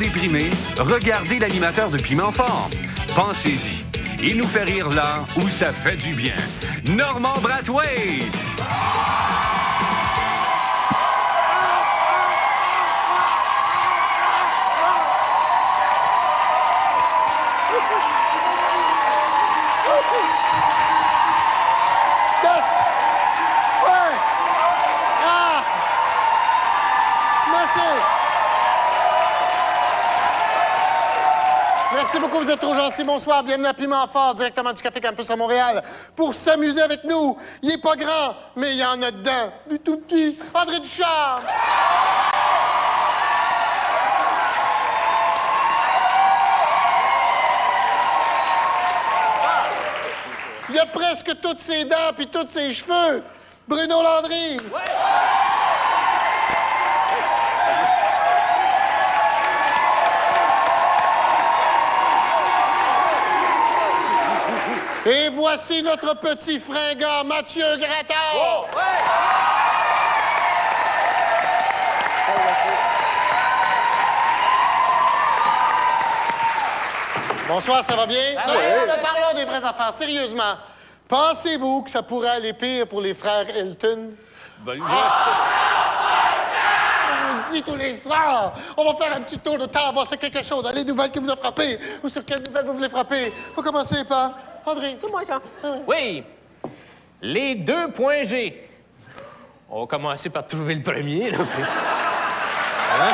déprimé, regardez l'animateur de Piment Fort. Pensez-y, il nous fait rire là où ça fait du bien. Normand Brathwaite! Merci beaucoup, vous êtes trop gentils. Bonsoir, bienvenue à Piment Fort, directement du Café Campus à Montréal, pour s'amuser avec nous. Il est pas grand, mais il y en a dedans. Du tout petit, André Ducharme. Il a presque toutes ses dents puis tous ses cheveux. Bruno Landry. Et voici notre petit fringant, Mathieu Graton. Oh, ouais. Bonsoir, ça va bien? Ah, oui. Parlons des vraies affaires, sérieusement. Pensez-vous que ça pourrait aller pire pour les frères Hilton? Ben, Je vous le dis tous les soirs. On va faire un petit tour de table, voir sur quelque chose. Les nouvelles qui vous ont frappé, ou sur quelles nouvelles vous voulez frapper. Faut commencer par André. Dis-moi ça. Oui. Les 2 points G. On va commencer par trouver le premier, là. Puis... Hein?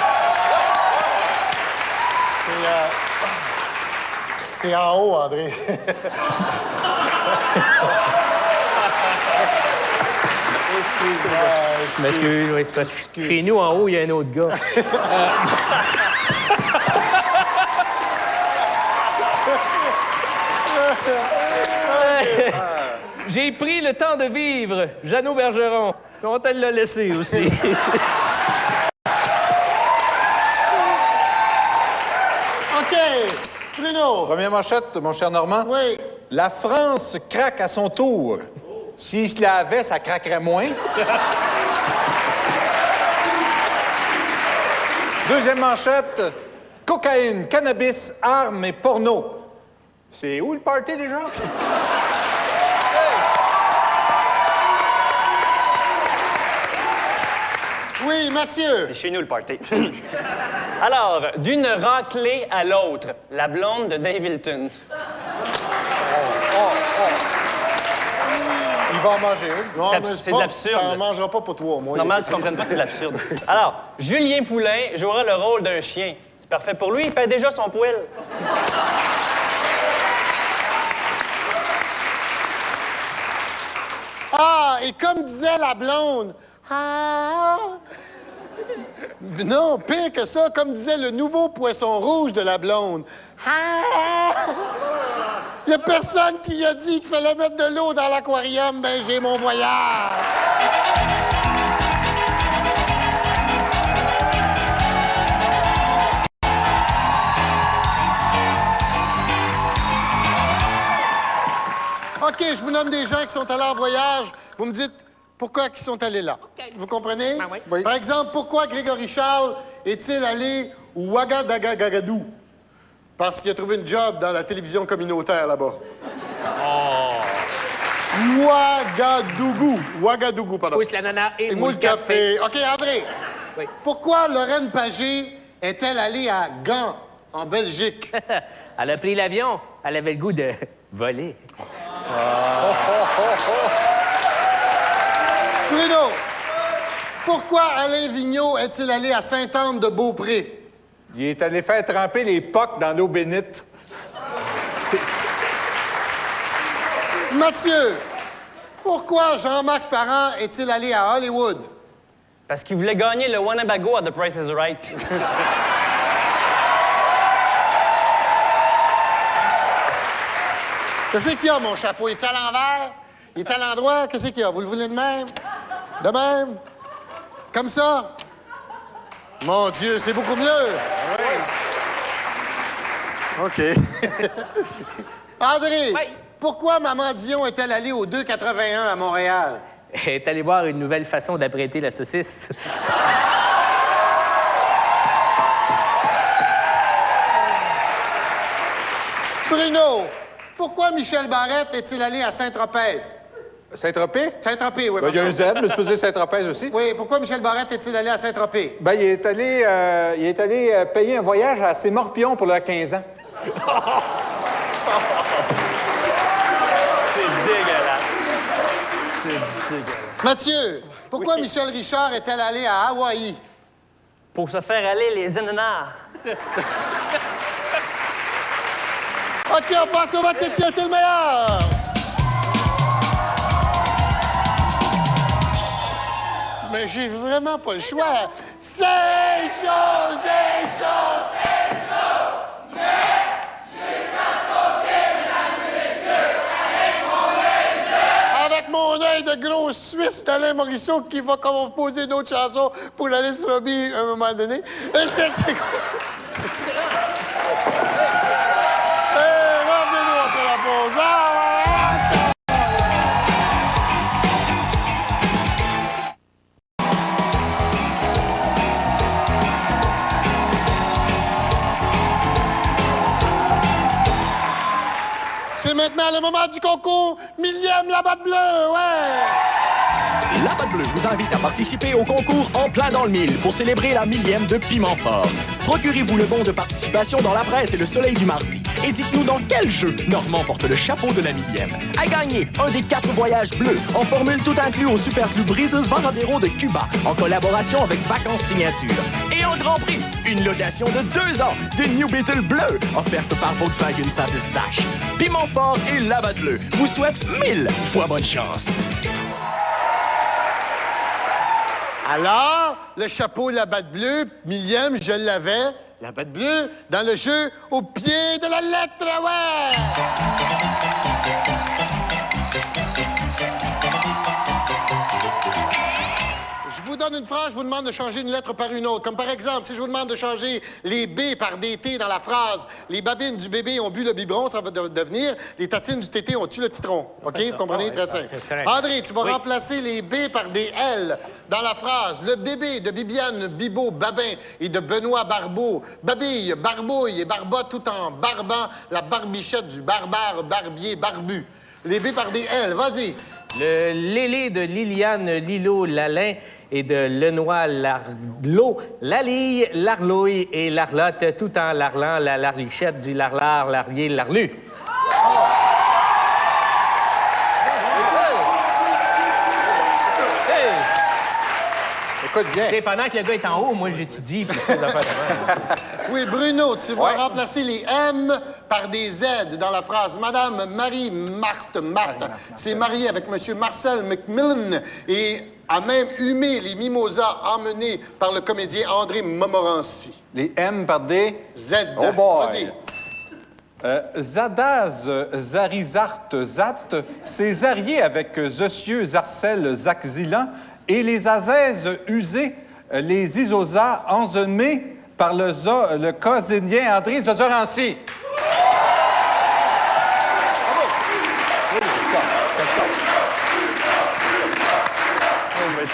C'est en haut, André. Je m'excuse, oui, c'est parce que chez nous, en haut, il y a un autre gars. J'ai pris le temps de vivre, Jeannot Bergeron. On te l'a laissé aussi. OK. Bruno. Première manchette, mon cher Normand. Oui. La France craque à son tour. S'il se lavait, ça craquerait moins. Deuxième manchette. Cocaïne, cannabis, armes et porno. C'est où le party déjà? Oui, Mathieu. C'est chez nous, le party. Alors, d'une raclée à l'autre, la blonde de Dave Hilton. Il va en manger une. Non, C'est mais de l'absurde. On ne mangera pas pour 3 mois. Normal, tu comprennes pas, c'est de l'absurde. Alors, Julien Poulain jouera le rôle d'un chien. C'est parfait pour lui, il paie déjà son poil. Ah, et comme disait la blonde... Ah... Non, pire que ça, comme disait le nouveau poisson rouge de la blonde. Ah... Il n'y a personne qui a dit qu'il fallait mettre de l'eau dans l'aquarium. Ben, j'ai mon voyage. OK, je vous nomme des gens qui sont allés en voyage. Vous me dites pourquoi ils sont allés là. OK. Vous comprenez? Ben oui. Oui. Par exemple, pourquoi Grégory Charles est-il allé au Ouagadougou? Parce qu'il a trouvé une job dans la télévision communautaire là-bas. Ouagadougou, pardon. Oui, c'est la nana et moule café. OK, André. Oui. Pourquoi Lorraine Pagé est-elle allée à Gand, en Belgique? Elle a pris l'avion. Elle avait le goût de voler. Bruno, pourquoi Alain Vigneault est-il allé à Sainte-Anne-de-Beaupré? Il est allé faire tremper les pocs dans l'eau bénite. Mathieu, pourquoi Jean-Marc Parent est-il allé à Hollywood? Parce qu'il voulait gagner le Winnebago à The Price is Right. Qu'est-ce qu'il y a, mon chapeau? Est-il à l'envers? Il est à l'endroit? Qu'est-ce qu'il y a? Vous le voulez de même? De même? Comme ça? Mon Dieu, c'est beaucoup mieux! OK. André, Oui. pourquoi Maman Dion est-elle allée au 281 à Montréal? Elle est allée voir une nouvelle façon d'apprêter la saucisse. Bruno, pourquoi Michel Barrette est-il allé à Saint-Tropez? Saint-Tropez? Saint-Tropez, oui. Ben, il y a un pardon. Z, mais tu peux dire Saint-Tropez aussi. Oui, pourquoi Michel Barrette est-il allé à Saint-Tropez? Ben, il est allé payer un voyage à ses morpions pour leurs 15 ans. C'est dégueulasse. C'est dégueulasse. Mathieu, pourquoi Oui. Michel Richard est-elle allé à Hawaï? Pour se faire aller les ananas. OK, on passe au vote qui a été le meilleur. Mais j'ai vraiment pas le choix. C'est chaud, c'est chaud, c'est chaud. Mais j'ai pas compté, mesdames et messieurs, avec mon œil de gros Suisse d'Alain Morisseau qui va composer d'autres chansons pour la liste Robbie à un moment donné. Revenez-nous après la pause. C'est maintenant le moment du concours. Millième la batte bleue, ouais! La Batte Bleue vous invite à participer au concours En plein dans le mille pour célébrer la 1000e de Piment Fort. Procurez-vous le bon de participation dans la presse et le soleil du mardi. Et dites-nous dans quel jeu Normand porte le chapeau de la 1000e. À gagner un des 4 voyages bleus en formule tout inclus au Superclub Breezes Varadero de Cuba en collaboration avec Vacances Signature. Et en grand prix, une location de 2 ans de New Beetle bleu offerte par Volkswagen Satis-Dash. Piment Fort et la Batte Bleue vous souhaitent 1000 fois bonne chance. Alors, le chapeau, la batte bleue, millième, je l'avais. La batte bleue, dans le jeu, au pied de la lettre, ouais! Je vous donne une phrase, je vous demande de changer une lettre par une autre. Comme par exemple, si je vous demande de changer les B par des T dans la phrase, les babines du bébé ont bu le biberon, ça va devenir les tatines du tété ont tué le citron. OK? Vous comprenez? Très simple. André, tu vas remplacer les B par des L dans la phrase. Le bébé de Bibiane, Bibo, Babin et de Benoît Barbeau babille, barbouille et barbote tout en barbant la barbichette du barbare, barbier, barbu. Les B par des L, vas-y. Le Lélé de Liliane, Lilo, Lalin et de Lenoir, Larlot, Lalille, Larlouille et Larlotte, tout en larlant la larlichette du larlar, larlier, larlu. Écoute bien. Et pendant que le gars est en haut, moi j'étudie. Puis je fais des affaires de même. Oui, Bruno, tu vas remplacer les M par des Z dans la phrase. Madame Marie-Marthe s'est mariée avec Monsieur Marcel McMillan et a même humé les mimosas emmenés par le comédien André Montmorency. Les M par des... Z. Oh boy. Vas-y. Zadaz, Zarizart, Zat, s'est zarié avec Zosieux, Zarcel, Zaxilan et les azèzes usés, les isosas enzemés par le casinien André Zozorancy.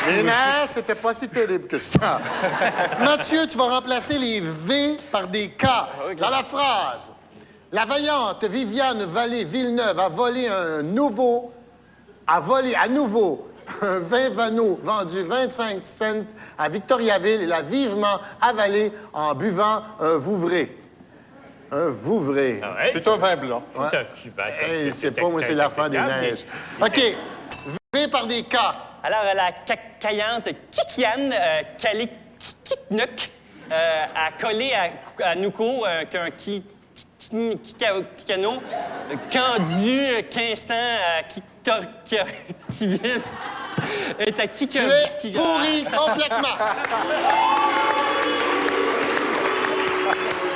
Mais c'était pas si terrible que ça. Mathieu, tu vas remplacer les V par des K dans la phrase. La vaillante Viviane Vallée-Villeneuve a volé à nouveau un vin Vano vendu 25 cents à Victoriaville et l'a vivement avalé en buvant un Vouvray. Un Vouvray. Ah ouais? C'est un vin blanc. Ouais. Hey, c'est pas, moi, c'est la fin des neiges. OK. V par des K. Alors, la caillante Kikiane, Kalikiknuk, a collé à Nouko qu'un Kikano, Candu, 1500, qui vient. Et à qui Tu es pourri complètement.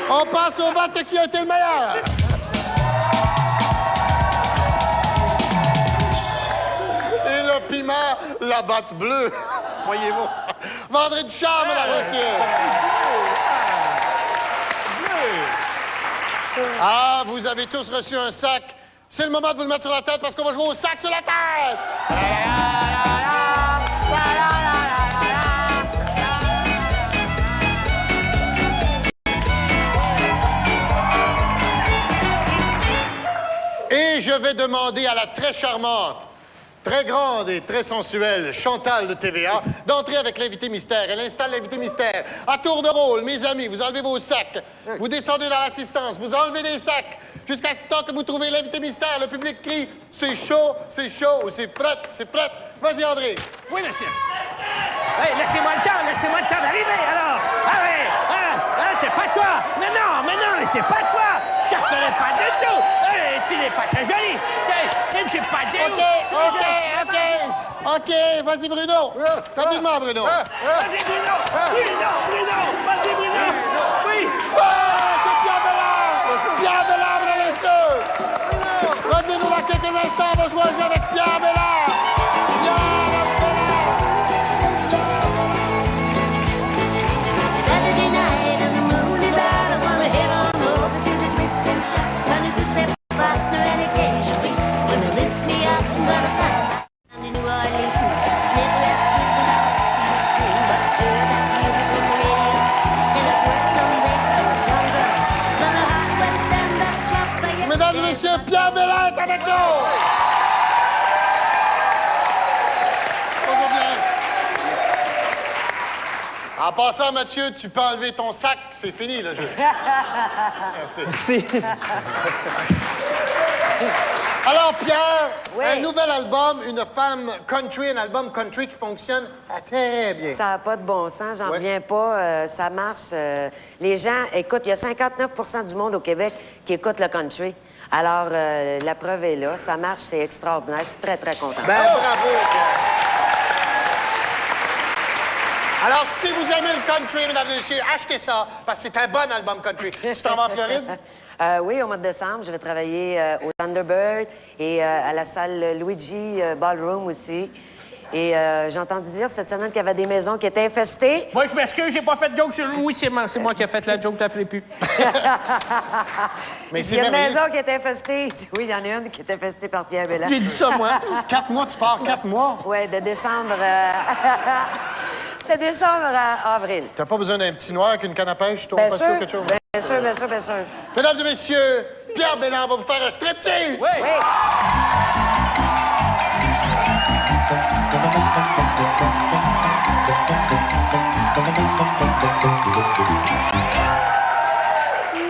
On passe au vote qui a été le meilleur. Et le piment, la batte bleue. Voyez-vous. Vendredi charme, mesdames et messieurs. Ah, vous avez tous reçu un sac. C'est le moment de vous le mettre sur la tête parce qu'on va jouer au sac sur la tête. vais demander à la très charmante, très grande et très sensuelle Chantal de TVA d'entrer avec l'invité mystère. Elle installe l'invité mystère. À tour de rôle, mes amis, vous enlevez vos sacs. Vous descendez dans l'assistance. Vous enlevez les sacs jusqu'à ce temps que vous trouvez l'invité mystère. Le public crie « C'est chaud, ou c'est prêt, c'est prêt. » Vas-y, André. Oui, monsieur. Hey, laissez-moi le temps d'arriver, alors. Ah oui, c'est pas toi. Mais non, c'est pas toi. Ça ne serait pas du tout. Hey, tu n'es pas très joli. C'est pas du tout. OK, vas-y, Bruno. Rapidement, Bruno. Vas-y, Bruno. Vas-y, Bruno. Oui. C'est Pierre Bellard. Pierre Bellard, mesdames et messieurs. Revenez-nous dans quelques instants. On va jouer avec Pierre Bellard. Saturday night and the moon is out. I wanna head on over to the twist and shout. Honey, to step partner and occasionally when it lifts me up, I'm gonna find I'm in New Orleans. Never left me to the stream, but I heard that music on the radio. And it's worth someday I was younger. Then the heart went down the clock by your Mesdames et messieurs, Pierre Bellard est avec nous. Bonjour, bien. En passant, Mathieu, tu peux enlever ton sac, c'est fini le jeu. Merci. Alors, Pierre, Oui. un nouvel album, une femme country, un album country qui fonctionne très bien. Ça n'a pas de bon sens, j'en Ouais. reviens pas. Ça marche. Les gens écoutent. Il y a 59 du monde au Québec qui écoute le country. Alors, la preuve est là. Ça marche, c'est extraordinaire. Je suis très, très contente. Ben, bravo, Pierre. Alors, si vous aimez le country, mesdames et messieurs, achetez ça, parce que c'est un bon album country. Tu t'en vas en Floride? Oui, au mois de décembre, je vais travailler au Thunderbird et à la salle Luigi Ballroom aussi. Et j'ai entendu dire cette semaine qu'il y avait des maisons qui étaient infestées. Moi, je m'excuse, j'ai pas fait de joke sur Louis, c'est moi qui ai fait la joke, t'as fait plus. Mais Il y a une merveilleux. maison qui est infestée. Oui, il y en a une qui est infestée par Pierre Bellard. J'ai dit ça, moi. 4 mois, tu pars 4 mois? Oui, de décembre... de décembre à avril. T'as pas besoin d'un petit noir avec une canne à pêche, ton Bien passe sûr, quelque chose? bien sûr, bien sûr, bien sûr. Mesdames et messieurs, Pierre Bellard va vous faire un striptease! Oui. Oui.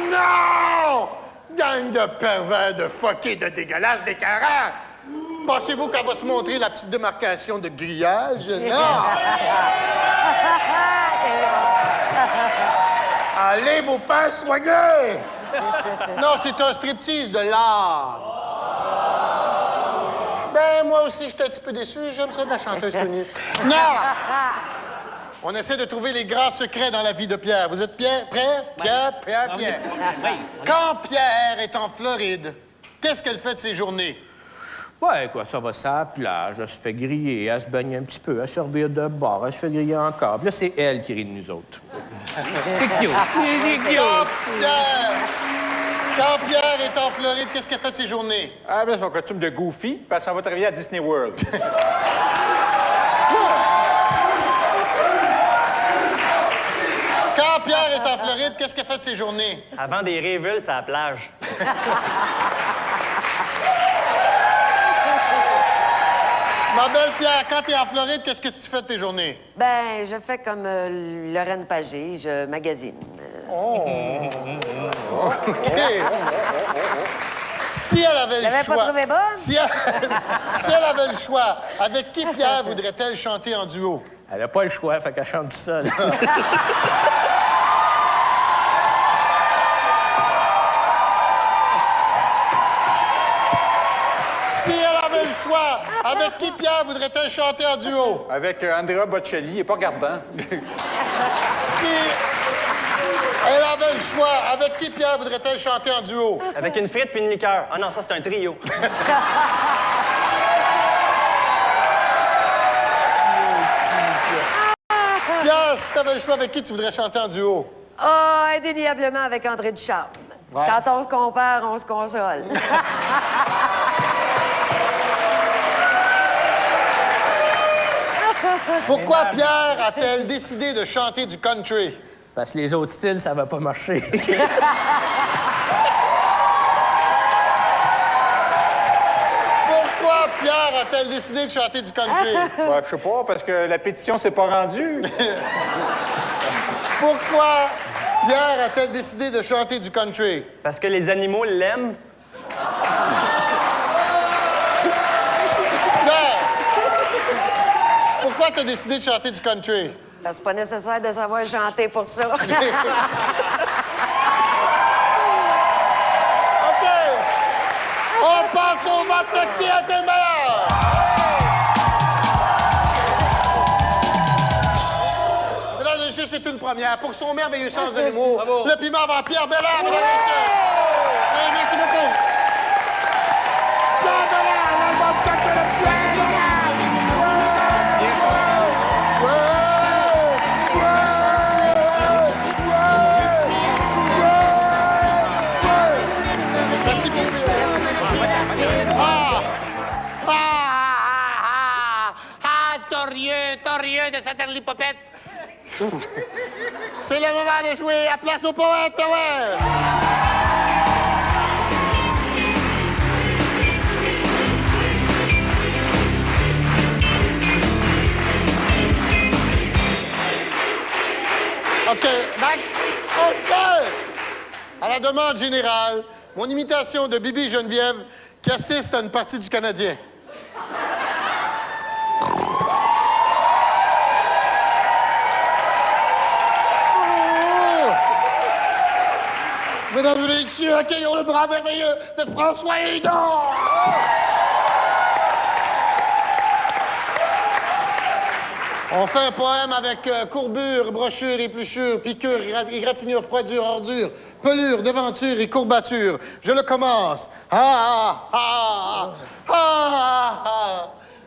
Non! Gang de pervers, de fuckés, de dégueulasses, d'écœurants! Pensez-vous qu'elle va se montrer la petite démarcation de grillage? Non! Allez, vos pères soignés! Non, c'est un striptease de l'art. Ben, moi aussi, j'étais un petit peu déçu. J'aime ça de la chanteuse connue. Non! On essaie de trouver les grands secrets dans la vie de Pierre. Vous êtes prêts? Pierre? Quand Pierre est en Floride, qu'est-ce qu'elle fait de ses journées? Ouais, quoi, ça va sur la plage, elle se fait griller, elle se baigne un petit peu, elle se servir de bar, elle se fait griller encore. Puis là, c'est elle qui rit de nous autres. C'est cute. C'est cute. Quand Pierre est en Floride, qu'est-ce qu'elle fait de ses journées? Ah, ben, son costume de Goofy, parce qu'on va travailler à Disney World. Quand Pierre est en Floride, qu'est-ce qu'elle fait de ses journées? Avant des révulses à la plage. Ma belle Pierre, quand t'es en Floride, qu'est-ce que tu fais de tes journées? Ben, je fais comme Lorraine Pagé, je magasine. OK. Si elle avait le T'avais choix... pas trouvé bonne? Si elle avait le choix, avec qui Pierre voudrait-elle chanter en duo? Elle n'a pas le choix, fait qu'elle chante seule. Si elle avait le choix, avec qui Pierre voudrait-elle chanter en duo? Avec Andrea Bocelli, il est pas gardant. Si elle avait le choix, avec qui Pierre voudrait-elle chanter en duo? Avec une frite puis une liqueur. Ah non, ça, c'est un trio. Pierre, si t'avais le choix, avec qui tu voudrais chanter en duo? Ah, indéniablement avec André Ducharme. Ouais. Quand on se compare, on se console. Pourquoi Pierre a-t-elle décidé de chanter du country? Parce que les autres styles, ça va pas marcher. Pierre a-t-elle décidé de chanter du country? Ouais, je sais pas, parce que la pétition s'est pas rendue. Pourquoi Pierre a-t-elle décidé de chanter du country? Parce que les animaux l'aiment. Pierre! Pourquoi t'as décidé de chanter du country? C'est pas nécessaire de savoir chanter pour ça. OK. On passe au vote de qui a été le meilleur? Mesdames et messieurs, c'est une première. Pour son merveilleux sens de l'humour, Bravo. le piment va Pierre Bellard, mesdames et messieurs. Oui, merci beaucoup. Pierre Bellard, l'album de Pierre Bellard. Bien chanté. Merci beaucoup. Torieux de cette lipopette. C'est le moment de jouer à place au poète, ouais. OK, back. OK. À la demande générale, mon imitation de Bibi Geneviève qui assiste à une partie du Canadien. Mesdames et messieurs, accueillons le bras merveilleux de François Hédon! On fait un poème avec courbure, brochure, épluchure, piqûre, égratignure, froidure, ordure, pelure, devanture et courbature. Je le commence.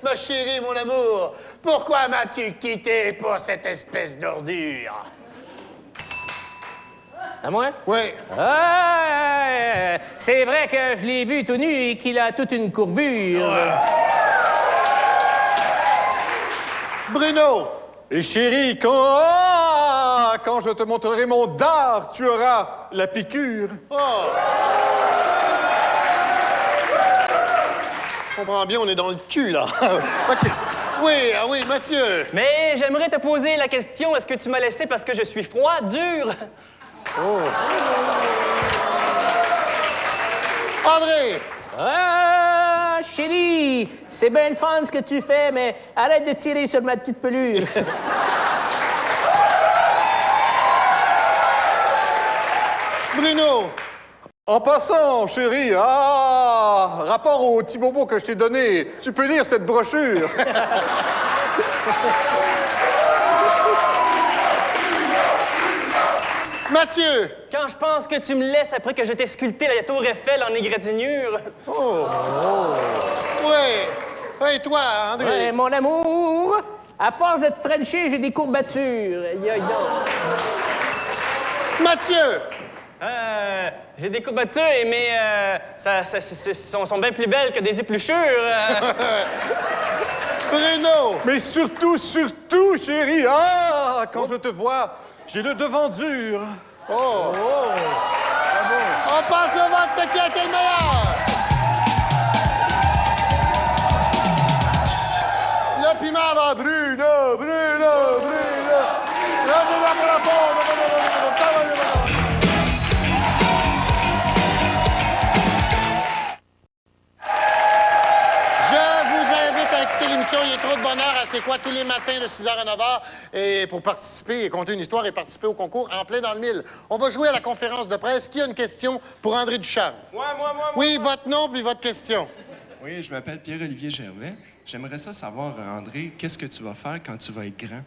Ma chérie, mon amour, pourquoi m'as-tu quitté pour cette espèce d'ordure? À moi? Oui. C'est vrai que je l'ai vu tout nu et qu'il a toute une courbure. Bruno. Et chérie, quand je te montrerai mon dard, tu auras la piqûre. Oh. Je comprends bien, on est dans le cul, là. OK. Oui, oui, Mathieu. Mais j'aimerais te poser la question, est-ce que tu m'as laissé parce que je suis froid, dur? Oh. André. Chérie, c'est bien le fun ce que tu fais, mais arrête de tirer sur ma petite pelure. Bruno. En passant, chérie, rapport au petit bobo que je t'ai donné, tu peux lire cette brochure. Mathieu. Quand je pense que tu me laisses après que je t'ai sculpté la tour Eiffel en égratignure. Oh. Oui. Et toi, André? Ouais, mon amour, à force de te frencher, j'ai des courbatures. Aïe, aïe, donc. Mathieu. J'ai des courbatures, mais sont bien plus belles que des épluchures. Bruno. Mais surtout, chérie, quand je te vois, j'ai le devant dur. Oh. On passe au vote de qui a été le meilleur. Le piment va Bruno. L'émission, il est trop de bonheur à C'est quoi tous les matins de 6h à 9h et pour participer et compter une histoire et participer au concours en plein dans le mille. On va jouer à la conférence de presse. Qui a une question pour André Ducharme? Moi. Oui, votre nom puis votre question. Oui, je m'appelle Pierre-Olivier Gervais. J'aimerais ça savoir, André, qu'est-ce que tu vas faire quand tu vas être grand?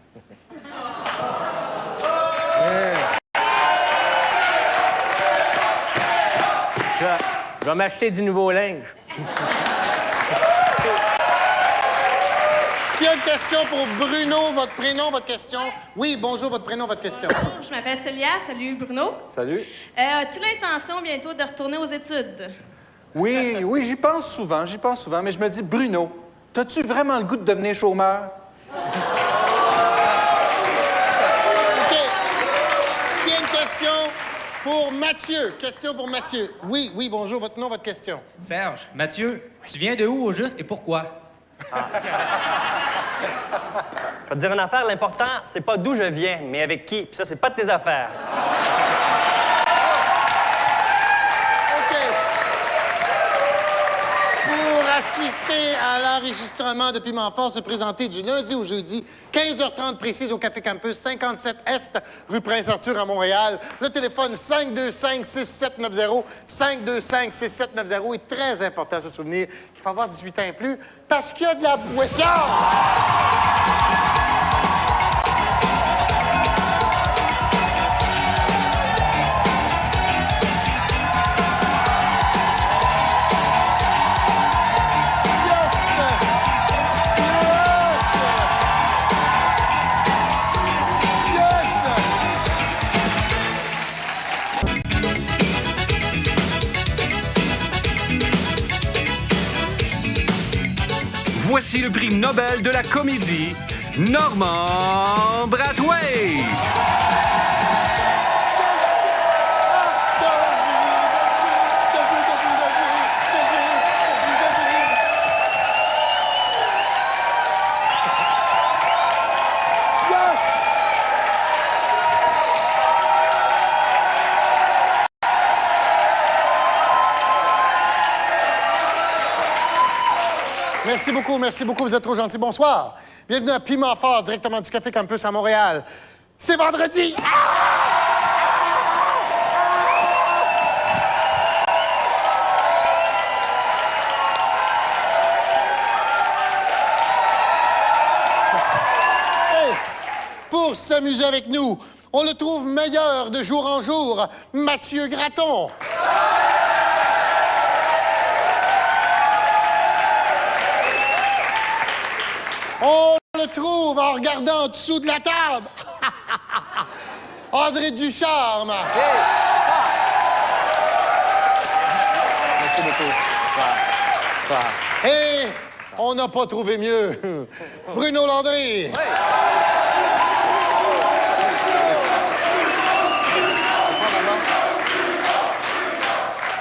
Je vais m'acheter du nouveau linge. Qui a une question pour Bruno? Votre prénom, votre question? Oui, bonjour, votre prénom, votre question. Je m'appelle Célia. Salut, Bruno. Salut. As-tu l'intention bientôt de retourner aux études? Oui, j'y pense souvent, mais je me dis, Bruno, t'as-tu vraiment le goût de devenir chômeur? OK. Qui a une question pour Mathieu, question pour Mathieu. Oui, oui, bonjour, votre nom, votre question. Serge, Mathieu, tu viens de où au juste et pourquoi? Je vais te dire une affaire, l'important, c'est pas d'où je viens, mais avec qui. Puis ça, c'est pas de tes affaires. OK. Pour assister à l'enregistrement de Piment Fort, se présenter du lundi au jeudi, 15h30 précise au Café Campus, 57 Est, rue Prince-Arthur à Montréal. Le téléphone 525-6790, 525-6790. est très important de se souvenir qu'il faut avoir 18 ans et plus parce qu'il y a de la boisson! Voici le prix Nobel de la comédie, Normand Brathwaite. Merci beaucoup, vous êtes trop gentil. Bonsoir. Bienvenue à Piment Fort, directement du Café Campus à Montréal. C'est vendredi! Hey, pour s'amuser avec nous, on le trouve meilleur de jour en jour, Mathieu Gratton. On le trouve en regardant en dessous de la table. André Ducharme. Merci beaucoup. Et on n'a pas trouvé mieux. Bruno Landry. Oui.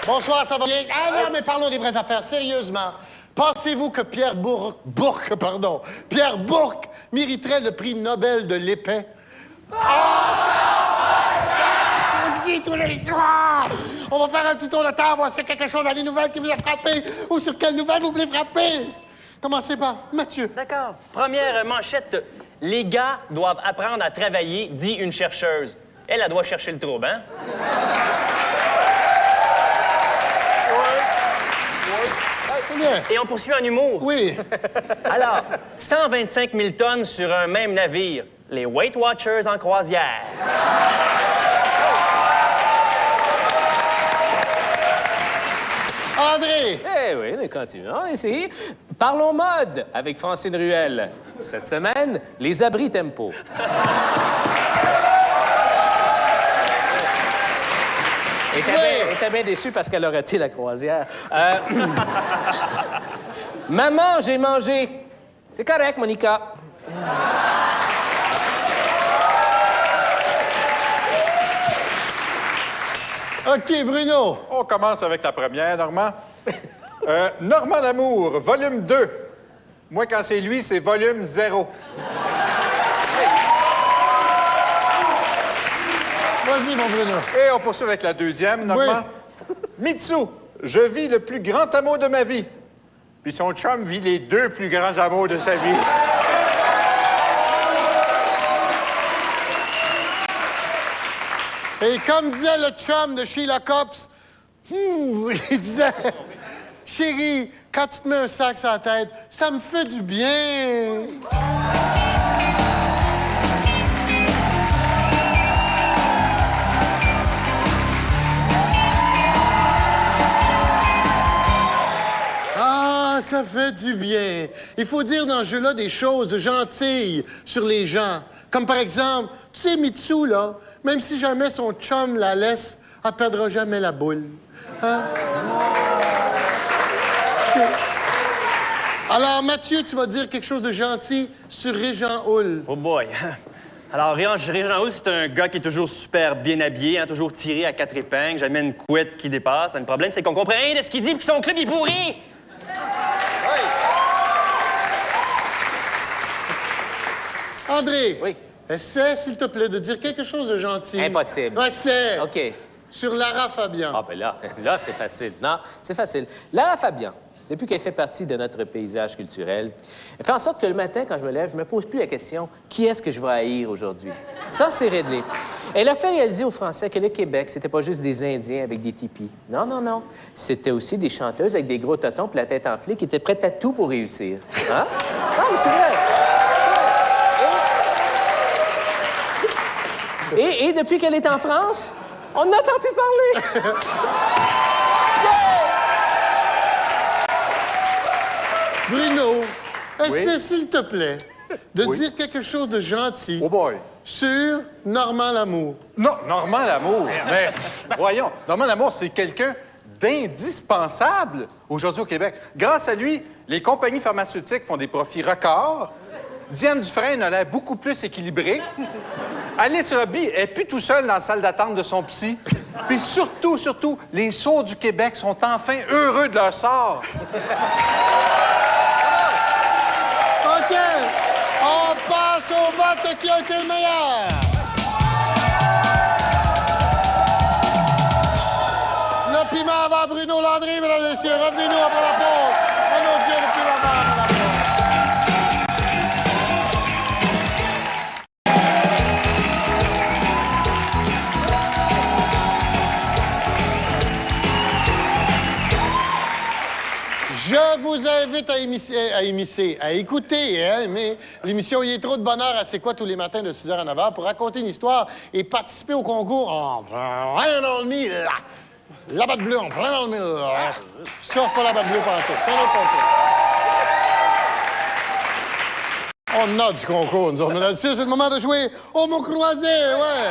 Bonsoir, ça va bien? Ah non, mais parlons des vraies affaires, sérieusement. Pensez-vous que Pierre Bourque mériterait le prix Nobel de l'épais? On dit tous les soirs! On va faire un petit tour de table, voir s'il y a quelque chose dans les nouvelles qui vous a frappé ou sur quelle nouvelle vous voulez frapper. Commencez par Mathieu. D'accord. Première manchette. Les gars doivent apprendre à travailler, dit une chercheuse. Elle doit chercher le trouble, hein? Et on poursuit en humour. Oui. Alors, 125 000 tonnes sur un même navire. Les Weight Watchers en croisière. André. Eh oui, mais continuons ici. Parlons mode avec Francine Ruel. Cette semaine, les abris tempo. Elle était bien déçue parce qu'elle a raté la croisière. Maman, j'ai mangé. C'est correct, Monica. OK, Bruno. On commence avec la première, Normand. Normand Lamour, volume 2. Moi, quand c'est lui, c'est volume 0. Vas-y, mon Bruno. Et on poursuit avec la deuxième, Normand. Oui. Mitsu, je vis le plus grand amour de ma vie. Puis son chum vit les deux plus grands amours de sa vie. Et comme disait le chum de Sheila Copps, il disait, chérie, quand tu te mets un sac sur la tête, ça me fait du bien. Ah, ça fait du bien. Il faut dire dans ce jeu-là des choses gentilles sur les gens. Comme par exemple, tu sais, Mitsu, là, même si jamais son chum la laisse, elle perdra jamais la boule. Hein? Alors, Mathieu, tu vas dire quelque chose de gentil sur Régent Hull. Oh boy. Alors, Régent Houle, c'est un gars qui est toujours super bien habillé, hein, toujours tiré à 4 épingles, jamais une couette qui dépasse. Le problème, c'est qu'on comprend rien de ce qu'il dit, puis son club est pourri! André! Oui. Essaie, s'il te plaît, de dire quelque chose de gentil. Impossible. Essaie! OK. Sur Lara Fabian. Ah, ben là, c'est facile. Non, c'est facile. Lara Fabian, depuis qu'elle fait partie de notre paysage culturel, elle fait en sorte que le matin, quand je me lève, je me pose plus la question « Qui est-ce que je vais haïr aujourd'hui? » Ça, c'est réglé. Elle a fait réaliser aux Français que le Québec, c'était pas juste des Indiens avec des tipis. Non, non, non. C'était aussi des chanteuses avec des gros totons et la tête enflée qui étaient prêtes à tout pour réussir. Hein? Non, mais c'est vrai. Et depuis qu'elle est en France, on n'entend plus parler. Bruno, essaie, s'il te plaît, de dire quelque chose de gentil sur Normand Lamour. Non, Normand Lamour, mais voyons, Normand Lamour, c'est quelqu'un d'indispensable aujourd'hui au Québec. Grâce à lui, les compagnies pharmaceutiques font des profits records. Diane Dufresne a l'air beaucoup plus équilibrée. Alice Robbie est plus tout seul dans la salle d'attente de son psy. Puis surtout, les sourds du Québec sont enfin heureux de leur sort. OK, on passe au vote qui a été le meilleur. Le piment avant Bruno Landry, mesdames et messieurs. Revenez-nous après la pause. Oh mon Dieu, le piment avant la pause. Je vous invite à écouter, hein, mais l'émission Il est trop de bonheur à C'est quoi tous les matins de 6h à 9h pour raconter une histoire et participer au concours en plein dans le mille. La batte bleue en plein dans le mille. Ça, c'est pas la batte bleue pantoute. C'est un autre concours. On a du concours, nous autres. Mesdames et messieurs, c'est le moment de jouer au mot croisé, ouais.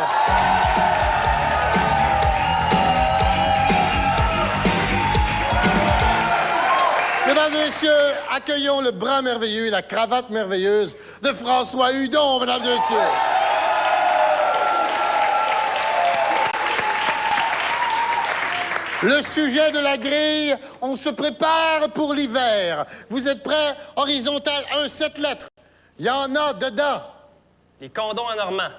Mesdames et messieurs, accueillons le bras merveilleux et la cravate merveilleuse de François Hudon, mesdames et messieurs. Le sujet de la grille, on se prépare pour l'hiver. Vous êtes prêts? Horizontal 1, 7 lettres. Il y en a dedans. Les condoms en normand.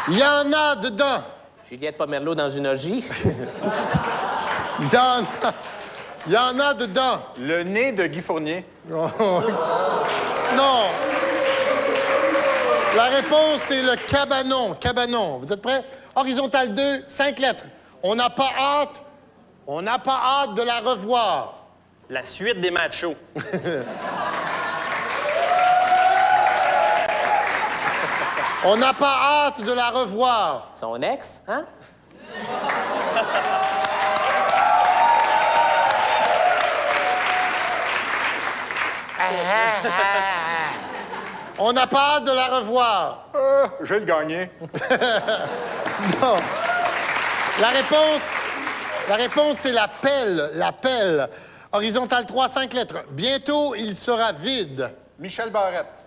Il y en a dedans. Juliette Pomerleau dans une orgie. Il y en a dedans. Le nez de Guy Fournier. Non. La réponse, c'est le cabanon. Cabanon. Vous êtes prêts? Horizontal 2, 5 lettres. On n'a pas hâte de la revoir. La suite des machos. On n'a pas hâte de la revoir. Son ex, hein? On n'a pas hâte de la revoir. Je vais le gagner. Non. La réponse, c'est la pelle. La pelle. Horizontal 3, 5 lettres. Bientôt, il sera vide. Michel Barrette.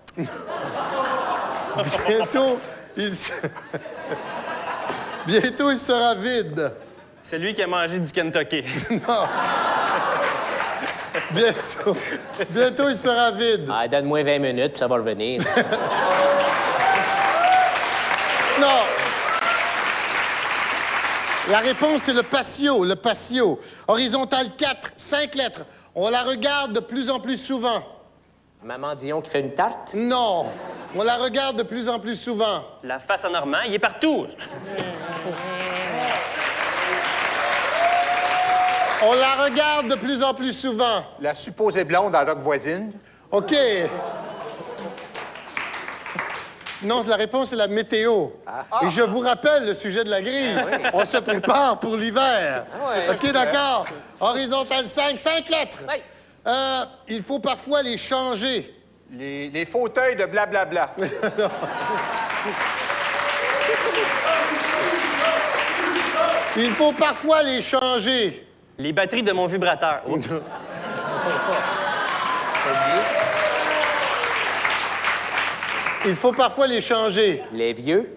Bientôt, il sera vide. C'est lui qui a mangé du Kentucky. Non. Bientôt, il sera vide. Ah, donne-moi 20 minutes, puis ça va revenir. Non. La réponse, c'est le patio. Le patio. Horizontal 4, 5 lettres. On la regarde de plus en plus souvent. Maman Dion qui fait une tarte? Non. On la regarde de plus en plus souvent. La face en normand, il est partout. On la regarde de plus en plus souvent. La supposée blonde à Rock voisine. OK. Non, la réponse, c'est la météo. Et je vous rappelle le sujet de la grille. Oui. On se prépare pour l'hiver. Oui. OK, d'accord. Horizontal 5, 5 lettres. Oui. Il faut parfois les changer. Les fauteuils de blablabla. Il faut parfois les changer. Les batteries de mon vibrateur. Oh. Il faut parfois les changer. Les vieux.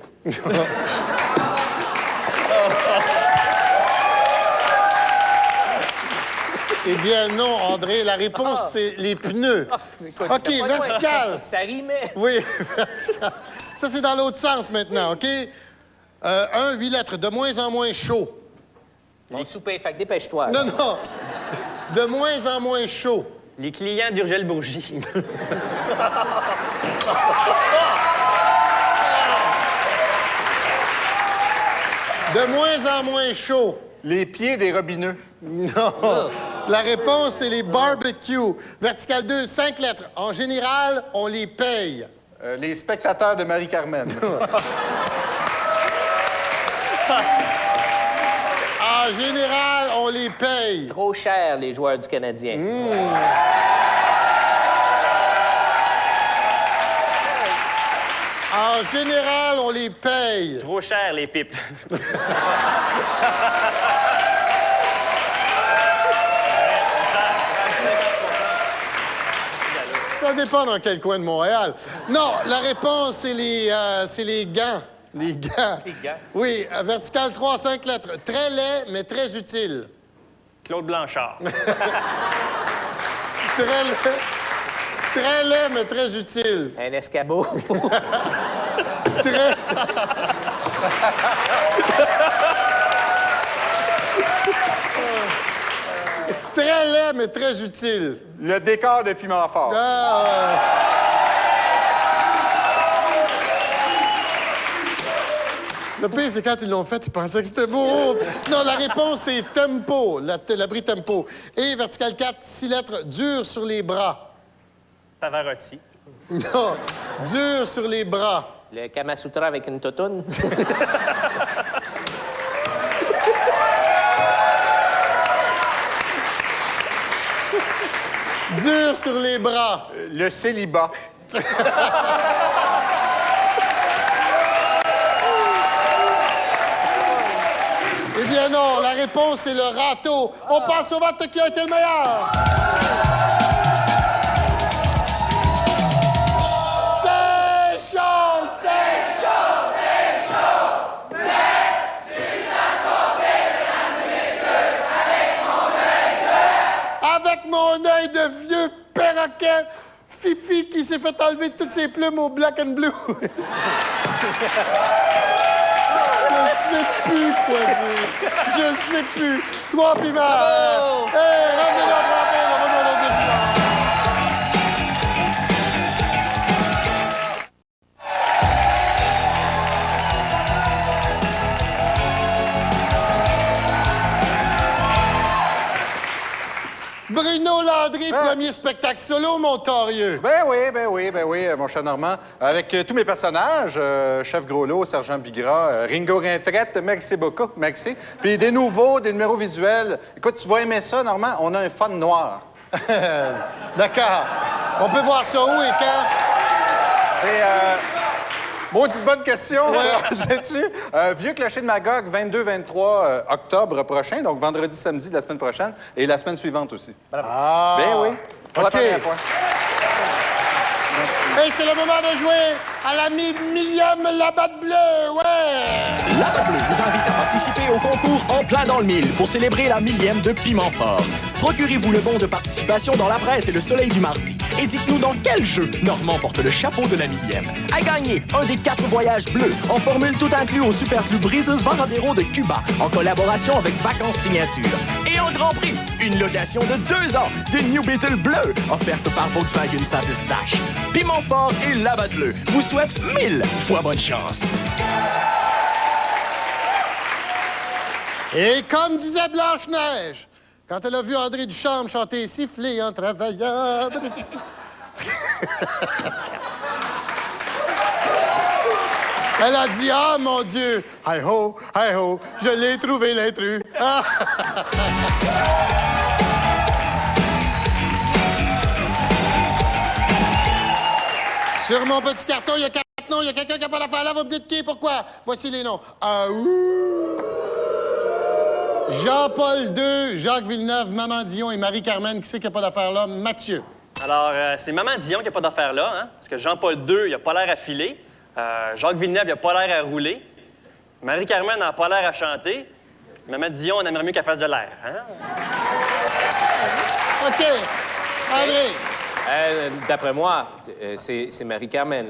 Eh bien, non, André. La réponse, c'est les pneus. Écoute, OK, c'était pas loin. vertical. Ça rimait. Oui, vertical. Ça, c'est dans l'autre sens maintenant, OK? 8 lettres, de moins en moins chaud. On souper, fait que dépêche-toi. Non, non. De moins en moins chaud. Les clients d'Urgel Bourgie. De moins en moins chaud. Les pieds des robineux. Non. La réponse, c'est les barbecues. Vertical 2, 5 lettres. En général, on les paye. Les spectateurs de Marie-Carmen. En général, on les paye. Trop cher, les joueurs du Canadien. En général, on les paye. Trop cher, les pipes. Ça dépend dans quel coin de Montréal. Non, la réponse, c'est les gants. Les gants. Les gants. Oui, vertical 3, 5 lettres. Très laid, mais très utile. Claude Blanchard. Très laid, mais très utile. Un escabeau. Très... Très laid, mais très utile. Le décor de Piment Fort. Le pire, c'est quand ils l'ont fait, ils pensaient que c'était beau. Non, la réponse, c'est tempo, l'abri tempo. Et vertical 4, 6 lettres, dur sur les bras. Pavarotti. Non, dur sur les bras. Le Kamasutra avec une totoune. Dur sur les bras. Le célibat. Eh bien non, la réponse, c'est le râteau. On passe au vote qui a été le meilleur. C'est chaud, c'est chaud, c'est chaud. Mais tu n'as pas fait, mesdames et messieurs, avec mon œil de vieux perroquet, Fifi qui s'est fait enlever toutes ses plumes au black and blue. Je sais plus quoi dire. Je sais plus. 3 piments. Hey, ramenez-le au grand-père, on va jouer à l'autre piment. Bruno Landry, premier spectacle solo, Montorieux. Ben oui, mon cher Normand. Avec tous mes personnages, Chef Groslo, Sergent Bigra, Ringo Rintrette, merci beaucoup, merci. Puis des nouveaux, des numéros visuels. Écoute, tu vas aimer ça, Normand, on a un fun noir. D'accord. On peut voir ça où et quand? C'est... Maudite bonne question, sais-tu? Vieux Clocher de Magog, 22-23 octobre prochain, donc vendredi, samedi de la semaine prochaine, et la semaine suivante aussi. Ah! Ben oui, pour la première fois. Hey, c'est le moment de jouer à la millième Labatte Bleue, ouais! Labatte Bleue vous invite à participer au concours En plein dans le mille pour célébrer la millième de Piment Fort. Procurez-vous le bon de participation dans la presse et le soleil du mardi. Et dites-nous dans quel jeu Normand porte le chapeau de la millième. À gagner un des 4 voyages bleus en formule tout inclus au Superflu Breezes Varadero de Cuba en collaboration avec Vacances Signature. Et en grand prix, une location de 2 ans d'une New Beetle bleue offerte par Volkswagen Satis-Dash. Piment Fort et Labatte Bleue vous souhaitent 1000 fois bonne chance. Et comme disait Blanche-Neige, quand elle a vu André Duchamp chanter Siffler en travaillant... Elle a dit, ah, mon Dieu, hi ho, je l'ai trouvé l'intrus. Ah. Sur mon petit carton, il y a 4 noms. Il y a quelqu'un qui n'a pas l'affaire là. Vous me dites qui, pourquoi? Voici les noms. Jean-Paul II, Jacques Villeneuve, Maman Dion et Marie-Carmen. Qui c'est qui n'a pas d'affaire là? Mathieu. Alors, c'est Maman Dion qui n'a pas d'affaire là, hein? Parce que Jean-Paul II, il a pas l'air à filer. Jacques Villeneuve, il a pas l'air à rouler. Marie-Carmen n'a pas l'air à chanter. Maman Dion, on aimerait mieux qu'elle fasse de l'air, hein? OK. André. D'après moi, c'est Marie-Carmen,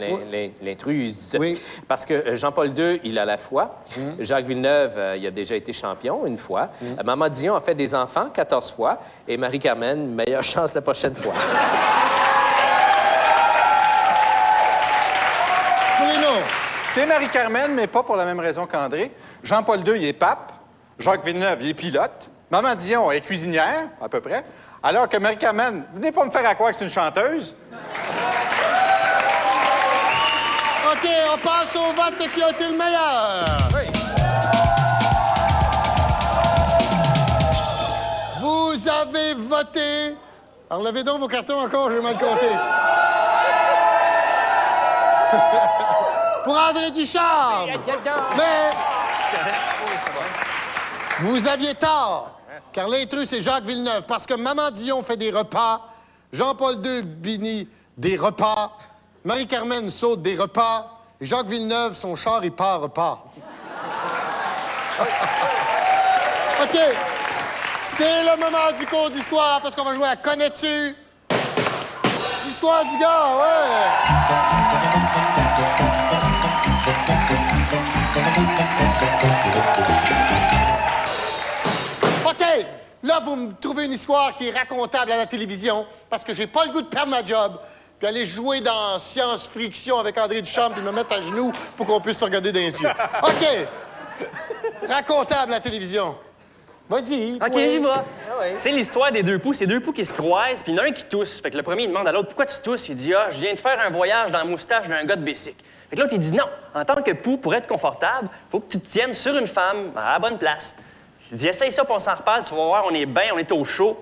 l'intruse. Oui. Parce que Jean-Paul II, il a la foi. Jacques Villeneuve, il a déjà été champion une fois. Maman Dion a fait des enfants 14 fois. Et Marie-Carmen, meilleure chance la prochaine fois. Bruno. C'est Marie-Carmen, mais pas pour la même raison qu'André. Jean-Paul II, il est pape. Jacques Villeneuve, il est pilote. Maman Dion est cuisinière, à peu près. Alors que Marie-Carmen, venez pas me faire à croire que c'est une chanteuse. OK, on passe au vote qui a été le meilleur. Oui. Vous avez voté. Enlevez donc vos cartons encore, j'ai mal compté. Pour André Ducharme. Mais vous aviez tort. Car l'intrus, c'est Jacques Villeneuve. Parce que Maman Dion fait des repas, Jean-Paul II bénit des repas, Marie-Carmen saute des repas, et Jacques Villeneuve, son char, il part repas. OK. C'est le moment du cours d'histoire, parce qu'on va jouer à Connais-tu? L'histoire du gars, ouais. OK. Là, vous me trouvez une histoire qui est racontable à la télévision parce que j'ai pas le goût de perdre ma job puis aller jouer dans Science Friction avec André Duchamp puis me mettre à genoux pour qu'on puisse se regarder dans les yeux. OK. Racontable à la télévision. Vas-y. OK, j'y vais. C'est l'histoire des deux poux. C'est deux poux qui se croisent, puis il y en a un qui tousse. Fait que le premier, il demande à l'autre, pourquoi tu tousses? Il dit, je viens de faire un voyage dans la moustache d'un gars de Bessic. Fait que l'autre, il dit, non, en tant que poux, pour être confortable, faut que tu te tiennes sur une femme à la bonne place. Je dis, essaye ça, puis on s'en reparle, tu vas voir, on est bien, on est au chaud.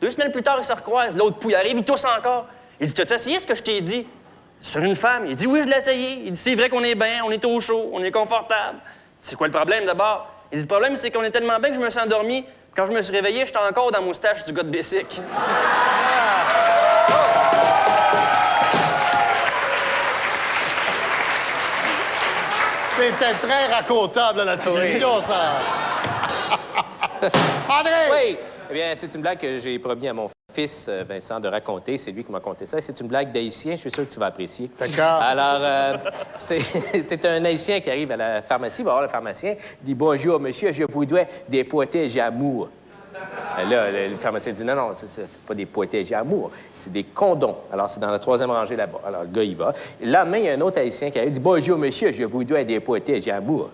2 semaines plus tard, ils se recroisent. L'autre poux, il arrive, il tousse encore. Il dit, t'as-tu essayé ce que je t'ai dit? Sur une femme? Il dit, oui, je l'ai essayé. Il dit, c'est vrai qu'on est bien, on est au chaud, on est confortable. C'est quoi le problème, d'abord? Il dit, le problème, c'est qu'on est tellement bien que je me suis endormi. Quand je me suis réveillé, j'étais encore dans la moustache du gars de Bessic. C'était très racontable à la télévision, ça. André! Oui. Eh bien, c'est une blague que j'ai promis à mon fils Vincent de raconter. C'est lui qui m'a conté ça. C'est une blague d'Haïtien. Je suis sûr que tu vas apprécier. D'accord. Alors, c'est un Haïtien qui arrive à la pharmacie, il va voir le pharmacien. Il dit, bonjour, monsieur, je voudrais des protèges amour. Là, le pharmacien dit, non, c'est pas des protèges amour, c'est des condoms. Alors, c'est dans la 3e rangée là-bas. Alors, le gars, il va. Là, mais il y a un autre Haïtien qui arrive, il dit, bonjour, monsieur, je voudrais des protèges amour.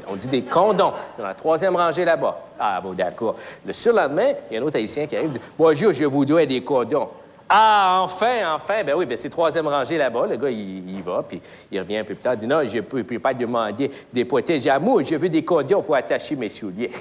On dit des condoms. C'est dans la 3e rangée là-bas. Ah, bon, d'accord. Le surlendemain, il y a un autre Haïtien qui arrive, il dit, bonjour, je voudrais des condoms. Ah, enfin, ben oui, ben c'est 3e rangée là-bas. Le gars, il va, puis il revient un peu plus tard, il dit, non, je peux pas demander des protèges amour, je veux des condoms pour attacher mes souliers.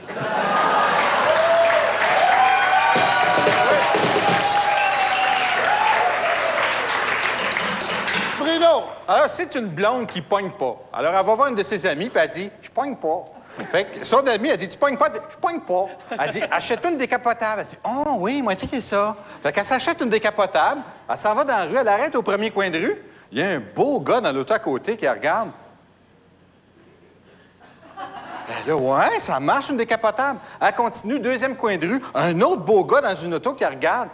Bruno! Alors, c'est une blonde qui pogne pas. Alors, elle va voir une de ses amies, puis elle dit, je pogne pas. Fait que son amie, elle dit, tu pognes pas? Elle dit, je pogne pas. Elle dit, achète-toi une décapotable. Elle dit, oh oui, moi aussi, c'est ça. Fait qu'elle s'achète une décapotable, elle s'en va dans la rue, elle arrête au premier coin de rue. Il y a un beau gars dans l'auto à côté qui la regarde. Ben là, ouais, ça marche, une décapotable. Elle continue, 2e coin de rue, un autre beau gars dans une auto qui la regarde.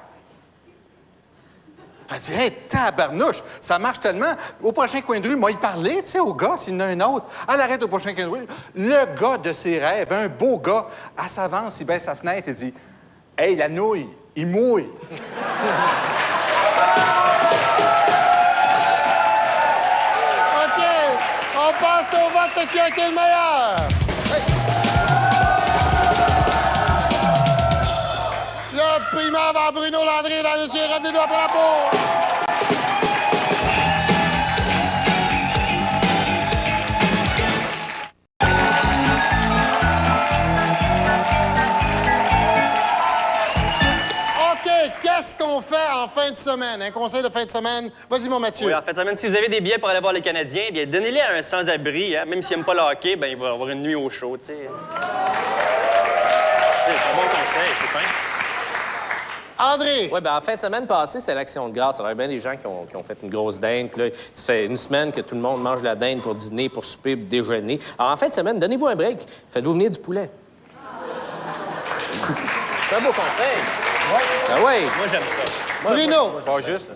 Elle dit, hey, tabarnouche, ça marche tellement. Au prochain coin de rue, moi, il parlait, tu sais, au gars, s'il y en a un autre. Elle arrête au prochain coin de rue. Le gars de ses rêves, un beau gars, elle s'avance, il baisse sa fenêtre et dit, hey, la nouille, il mouille. OK, on passe au vote qui a été le meilleur. Le primaire va Bruno Landry, la dessus, ramenez-nous après la pause. OK, qu'est-ce qu'on fait en fin de semaine? Un conseil de fin de semaine. Vas-y, mon Mathieu. Oui, en fin de semaine, si vous avez des billets pour aller voir les Canadiens, bien, donnez-les à un sans-abri. Hein? Même s'il n'aime pas le hockey, bien, il va avoir une nuit au chaud, tu sais. C'est un bon conseil, c'est fin. André! Oui, bien, en fin de semaine passée, c'était l'Action de grâce. Alors, il y a bien des gens qui ont fait une grosse dinde. Puis là, ça fait une semaine que tout le monde mange la dinde pour dîner, pour souper, pour déjeuner. Alors, en fin de semaine, donnez-vous un break. Faites-vous venir du poulet. C'est un beau conseil. Ah oui! Moi, j'aime ça. Bruno! Pas juste.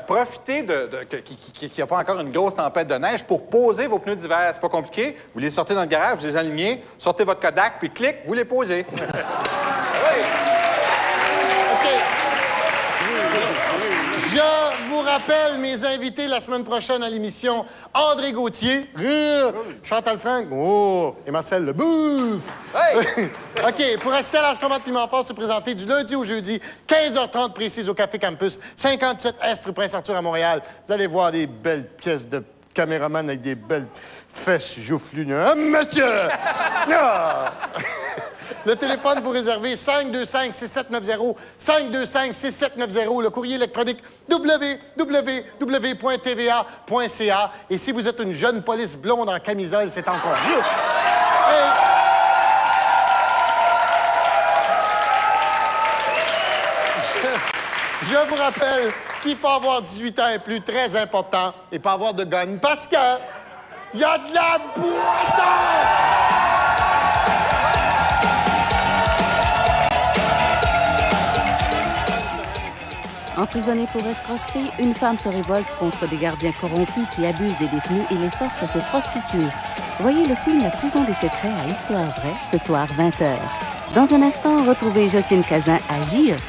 Profitez qu'il n'y a pas encore une grosse tempête de neige pour poser vos pneus d'hiver. C'est pas compliqué. Vous les sortez dans le garage, vous les alignez, sortez votre Kodak, puis clic, vous les posez. OK. Je vous rappelle mes invités la semaine prochaine à l'émission. André Gauthier, Chantal Franck, et Marcel Leboeuf. Hey! OK, pour assister à l'enregistrement de Piment Fort, se présenter du lundi au jeudi, 15h30 précise au Café Campus, 57 Est, rue Prince-Arthur à Montréal. Vous allez voir des belles pièces de caméraman avec des belles fesses joufflues. Ah, monsieur! Ah! Le téléphone pour réserver, 525-6790, 525-6790. Le courrier électronique, www.tva.ca. Et si vous êtes une jeune police blonde en camisole, c'est encore mieux. Je vous rappelle qu'il faut avoir 18 ans et plus, très important, et pas avoir de gun, parce que il y a de la boisson! Emprisonnée pour escroquerie, une femme se révolte contre des gardiens corrompus qui abusent des détenus et les forcent à se prostituer. Voyez le film La prison des secrets à Histoire vraie, ce soir 20h. Dans un instant, retrouvez Jocelyne Cazin à JE.